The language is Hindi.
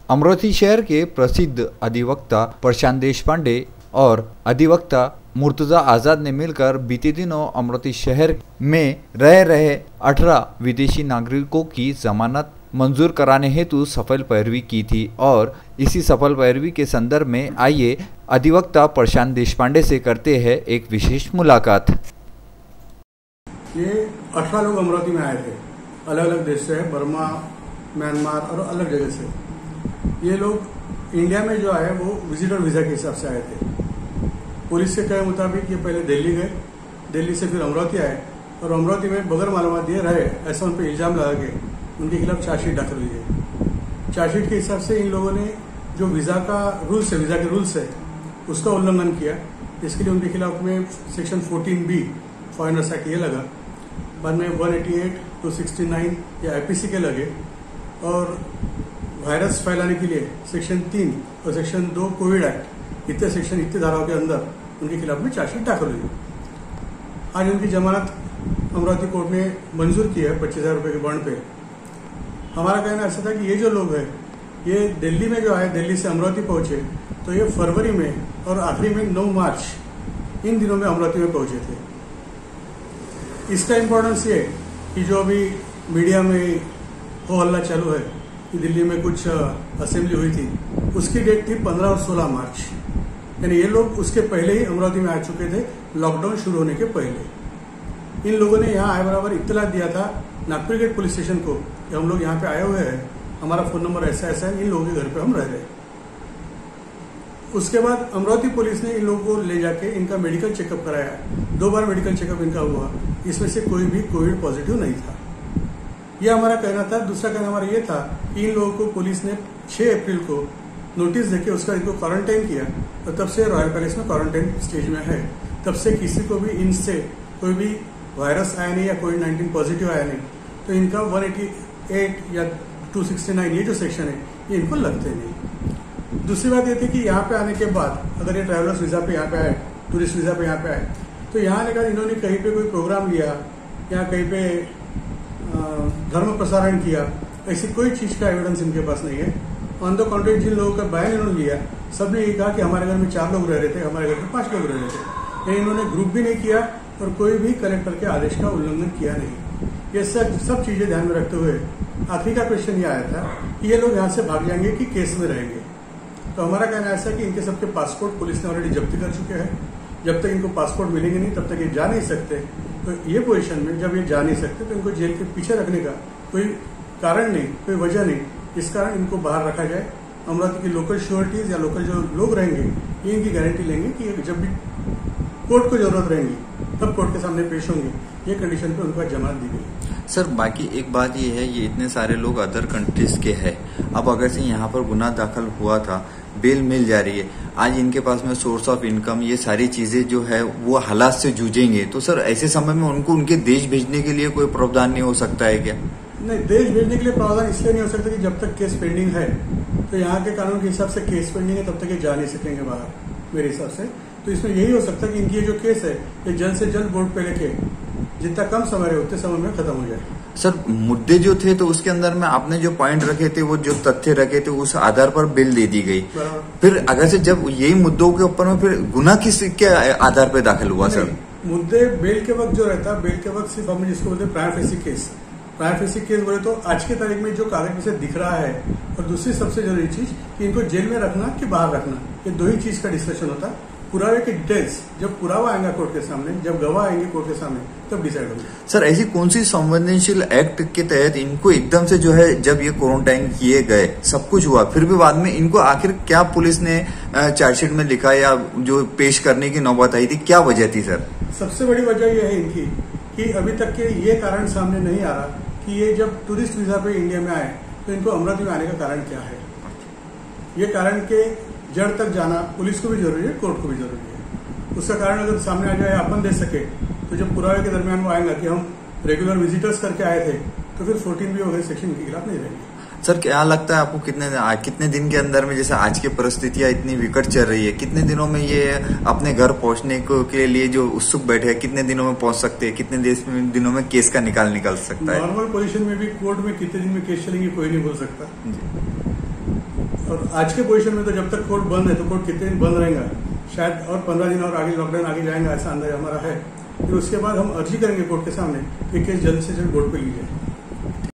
अमरावती शहर के प्रसिद्ध अधिवक्ता प्रशांत देशपांडे और अधिवक्ता मुर्तजा आजाद ने मिलकर बीते दिनों अमरावती शहर में रह रहे 18 विदेशी नागरिकों की जमानत मंजूर कराने हेतु सफल पैरवी की थी और इसी सफल पैरवी के संदर्भ में आइए अधिवक्ता प्रशांत देशपांडे से करते हैं एक विशेष मुलाकात। ये 18 लोग अमरावती में आए थे, अलग अलग देश से, बर्मा, म्यांमार और अलग जगह से। ये लोग इंडिया में जो आए वो विजिटर वीजा के हिसाब से आए थे। पुलिस के कहे मुताबिक ये पहले दिल्ली गए, दिल्ली से फिर अमरावती आए और अमरावती में बगैर मालूमात दिए रहे, ऐसा उन पर इल्जाम लगा के उनके खिलाफ चार्जशीट दाखिल हुई है। चार्जशीट के हिसाब से इन लोगों ने जो वीजा के रूल्स है उसका उल्लंघन किया। इसके लिए उनके खिलाफ में सेक्शन 14B फॉरेनर्स एक्ट ये लगा, बाद में 188, 269 या आईपीसी के लगे और वायरस फैलाने के लिए सेक्शन 3 और सेक्शन 2 कोविड एक्ट, इतने सेक्शन इतने धाराओं के अंदर उनके खिलाफ में चार्जशीट दाखिल हुई। आज उनकी जमानत अमरावती कोर्ट ने मंजूर की है 25,000 रुपये के बॉन्ड पे। हमारा कहना ऐसा था कि ये जो लोग हैं ये दिल्ली में जो आए, दिल्ली से अमरावती पहुंचे तो ये फरवरी में और आखिरी में 9 मार्च इन दिनों में अमरावती में पहुंचे थे। इसका इम्पोर्टेंस ये कि जो अभी मीडिया में हो हल्ला चालू है कि दिल्ली में कुछ असेंबली हुई थी, उसकी डेट थी 15 और 16 मार्च, यानी ये लोग उसके पहले ही अमरावती में आ चुके थे, लॉकडाउन शुरू होने के पहले। इन लोगों ने यहाँ आए बराबर इत्तला दिया था नागपुर गेट पुलिस स्टेशन को कि हम लोग यहाँ पे आए हुए हैं, हमारा फोन नंबर ऐसा ऐसा है, इन लोगों के घर पे हम रह रहे हैं। उसके बाद अमरावती पुलिस ने इन लोगों को ले जाके इनका मेडिकल चेकअप कराया। 2 बार मेडिकल चेकअप इनका हुआ, इसमें से कोई भी कोविड पॉजिटिव नहीं था। यह हमारा कहना था। दूसरा कहना हमारा ये था कि इन लोगों को पुलिस ने 6 अप्रैल को नोटिस देके उसका इनको क्वारंटाइन किया और तब से रॉयल पैलेस में क्वारंटाइन स्टेज में है। तब से किसी को भी इनसे कोई भी वायरस आया नहीं या कोविड-19 पॉजिटिव आया नहीं, तो इनका 188 या 269 ये जो सेक्शन है ये इनको लगते नहीं। दूसरी बात ये थी कि यहाँ पे आने के बाद अगर ये ट्रैवलर्स वीजा पे यहाँ पे आए, टूरिस्ट वीजा पे यहाँ पे आए, तो यहाँ आने के बाद इन्होंने कहीं पे कोई प्रोग्राम लिया या कहीं पे धर्म प्रसारण किया, ऐसी कोई चीज का एविडेंस इनके पास नहीं है। ऑन द कॉन्ट्रेरी जिन लोगों का बयान इन्होंने लिया, सबने ये कहा कि हमारे घर में 4 लोग रह रहे थे, हमारे घर में 5 लोग रह रहे थे। इन्होंने ग्रुप भी नहीं किया और कोई भी कलेक्टर के आदेश का उल्लंघन किया नहीं। ये सब चीजें ध्यान में रखते हुए आखिरी का क्वेश्चन ये आया था कि ये लोग यहाँ से भाग जाएंगे कि केस में रहेंगे। तो हमारा कहना ऐसा कि इनके सबके पासपोर्ट पुलिस ने ऑलरेडी जब्ती कर चुके हैं। जब तक इनको पासपोर्ट मिलेंगे नहीं तब तक ये जा नहीं सकते। तो ये पोजीशन में जब ये जा नहीं सकते तो इनको जेल के पीछे रखने का कोई कारण नहीं, कोई वजह नहीं। इस कारण इनको बाहर रखा जाए। अमरावती की लोकल श्योरिटीज या लोकल जो लोग रहेंगे ये इनकी गारंटी लेंगे कि जब भी कोर्ट को जरूरत रहेंगी तब कोर्ट के सामने पेश होंगे। ये कंडीशन पे उनको जमानत दी गई। सर बाकी एक बात ये है, ये इतने सारे लोग अदर कंट्रीज के हैं, अब अगर से यहाँ पर गुनाह दाखिल हुआ था, बेल मिल जा रही है, आज इनके पास में सोर्स ऑफ इनकम ये सारी चीजें जो है वो हालात से जूझेंगे, तो सर ऐसे समय में उनको उनके देश भेजने के लिए कोई प्रावधान नहीं हो सकता है क्या? नहीं, देश भेजने के लिए प्रावधान इसलिए नहीं हो सकता कि जब तक केस पेंडिंग है, तो यहाँ के कानून के हिसाब से केस पेंडिंग है तब तक ये जा नहीं सकेंगे बाहर मेरे हिसाब से। तो इसमें यही हो सकता है कि इनकी ये जो केस है ये जल्द से जल्द बोर्ड पे लेके जितना कम समय रहे उतने समय में खत्म हो जाए। सर मुद्दे जो थे तो उसके अंदर में आपने जो पॉइंट रखे थे, वो जो तथ्य रखे थे, उस आधार पर बिल दे दी गई। फिर अगर से जब यही मुद्दों के ऊपर में फिर गुनाह किस के आधार पर दाखिल हुआ? सर मुद्दे बेल के वक्त जो रहता है, बेल के वक्त सिर्फ हम जिसको बोलते हैं prima facie case. Prima facie case बोले तो आज की तारीख में जो कागज में से दिख रहा है, और दूसरी सबसे जरूरी चीज कि इनको जेल में रखना कि बाहर रखना, ये 2 ही चीज का डिस्कशन होता है। पुरावे की डिटेल्स जब पुरावा आएगा कोर्ट के सामने, जब गवाह आएंगे कोर्ट के सामने, तब डिसाइड होगा। सर ऐसी कौन सी संवेदनशील एक्ट के तहत इनको एकदम से जो है जब ये क्वारंटाइन किए गए, सब कुछ हुआ, फिर भी बाद में इनको आखिर क्या पुलिस ने चार्जशीट में लिखा या जो पेश करने की नौबत आई थी, क्या वजह थी? सर सबसे बड़ी वजह यह है इनकी कि अभी तक के ये कारण सामने नहीं आ रहा कि ये जब टूरिस्ट वीजा पे इंडिया में आए तो इनको अमरावती में आने का कारण क्या है। ये कारण के जड़ तक जाना पुलिस को भी जरूरी है, कोर्ट को भी जरूरी है। उसका कारण अगर सामने आ जाए, अपन दे सके, तो जब पुरावे के दरमियान वो आएगा कि हम रेगुलर विजिटर्स करके आए थे, तो फिर 14B वगैरह सेक्शन के खिलाफ नहीं रहेंगे। सर क्या लगता है आपको कितने दिन के अंदर में, जैसे आज की परिस्थितियां इतनी विकट चल रही है, कितने दिनों में ये अपने घर पहुंचने के लिए जो उत्सुक बैठे हैं, कितने दिनों में पहुंच सकते हैं, कितने दिनों में केस का निकल सकता है? नॉर्मल पोजीशन में भी कोर्ट में कितने दिन में केस चलेंगे कोई नहीं बोल सकता। और आज के पोजीशन में तो जब तक कोर्ट बंद है तो कोर्ट कितने दिन बंद रहेगा, शायद और 15 दिन और आगे लॉकडाउन आगे जाएंगे, ऐसा अंदाजा हमारा है। फिर उसके बाद हम अर्जी करेंगे कोर्ट के सामने कि केस जल्द से जल्द कोर्ट पे ली जाए।